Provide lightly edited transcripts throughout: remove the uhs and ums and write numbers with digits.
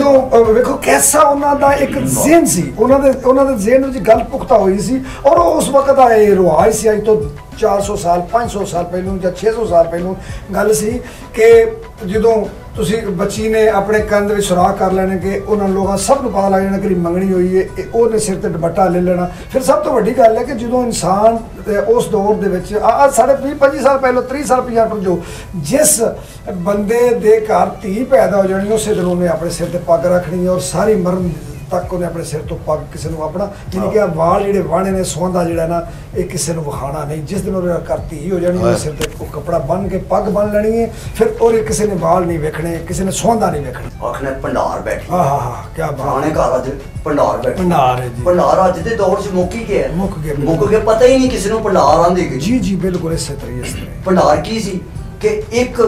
ਵੇਖੋ कैसा उन्होंने एक ज़हन सी उन्होंने ज़हन में गल पुख्ता हुई सी और उस वक्त का ये रिवाज से अज तो 400 साल 500 साल पहलू या 600 साल पहलू गल सी कि जो तुसी बच्ची ने अपने कंध में सुराख कर लेने कि उन्होंने लोगों सब को पता लग जाना कि मंगनी हुई है उन्हें सिर ते दुपट्टा ले लेना। फिर सब तो वड्डी गल है कि जो इंसान उस दौर दे विच साढ़े 20-25 साल पहले 30 साल पिछले जो जिस बंदे दे घर धी पैदा हो जानी उस दिन उन्हें अपने सिर ते पग रखनी और सारी मरण तक उन्हें अपने सिर तो पग किसी को अपना यानी कि वाल जो वाहने ने सुहांदा जो ना ये किसी को विखाना नहीं। जिस दिन उन्हें घर धी हो जानी उन्हें सिर ते कपड़ा बन के पग बन लेनी है फिर और किसी ने वाल नहीं वेखने किसी ने सुहांदा नहीं वेखना। आखने भंडार बैठी हाँ क्या पुराने घर अज भंडार बैठी भंडार है जी भंडार अज के दौर च मुक्क ही गया मुक गया पता ही नहीं किसी को भंडार आंदे जी जी बिल्कुल इस तरह भंडार की सी कि एक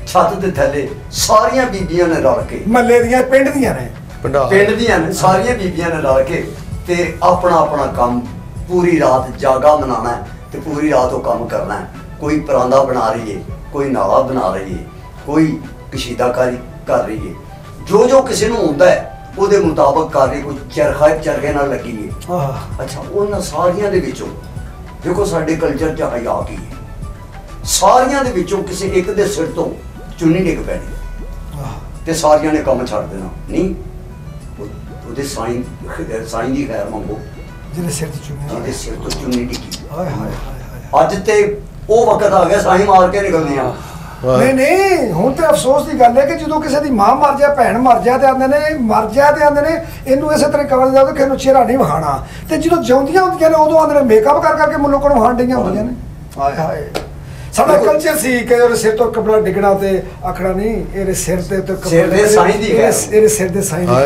छत दे थले सारियां बीबियां ने रल के महल्ले दियां पिंड दियां ने पिंड दियां ने सारियां बीबियां ने रल के ते अपना अपना काम पूरी रात जागा मनाना है ते पूरी रात वो काम करना है। कोई परांदा बना रही है कोई नाला बना रही है कोई कशीदाकारी कर रही है जो किसी को होंदा है ਉਹਦੇ ਮੁਤਾਬਕ ਕਰ ਰਹੀ ਕੋਈ ਚਰਖੇ ਨਾਲ ਲੱਗੀ ਹੈ। ਅੱਛਾ ਉਹਨਾਂ ਸਾਰੀਆਂ ਦੇ ਵਿੱਚੋਂ ਦੇਖੋ ਸਾਡੇ ਕਲਚਰ 'ਚ ਹਯਾ ਕੀ ਹੈ ਸਾਰੀਆਂ ਦੇ ਵਿੱਚੋਂ ਕਿਸੇ ਇੱਕ ਦੇ ਸਿਰ ਤੋਂ ਚੁੰਨੀ ਡਿੱਗ ਪੈਣੀ ਤੇ ਸਾਰੀਆਂ ਨੇ ਕੰਮ ਛੱਡ ਦੇਣਾ ਨਹੀਂ ਉਹਦੇ ਸਾਈਂ ਦੀ ਖੈਰ ਮੰਗੋ ਜਿਹਦੇ ਸਿਰ ਤੋਂ ਚੁੰਨੀ ਡਿੱਗੀ। ਹਾਏ ਹਾਏ ਅੱਜ ਤੇ ਉਹ ਵਕਤ ਆ ਗਿਆ ਸਾਈਂ ਮਾਰ ਕੇ ਨਿਕਲਦੇ ਆ नहीं नहीं हुण तो अफसोस की गल है कि जो किसी की मां मर जाए भैन मर जाए तो आते हैं मर जाए तो आते हैं इनू इस तरह कवर जाओ कि किसी चेहरा नहीं विखाना तो जो जिंदियां होंदियां ने उदों आते मेकअप कर करके लोगों को विखाण डईयां होंदियां ने। हाय हाय साडा कल्चर सी कि ਉਹਦੇ ਸਿਰ ਤੋਂ ਕਪੜਾ ਡਿੱਗਣਾ ਤੇ ਆਖਣਾ ਨਹੀਂ ਇਹਦੇ ਸਿਰ ਤੇ ਸਿਰ ਦੇ ਸਾਈਂ ਦੀ ਇਹਦੇ ਸਿਰ ਦੇ ਸਾਈਂ ਦੀ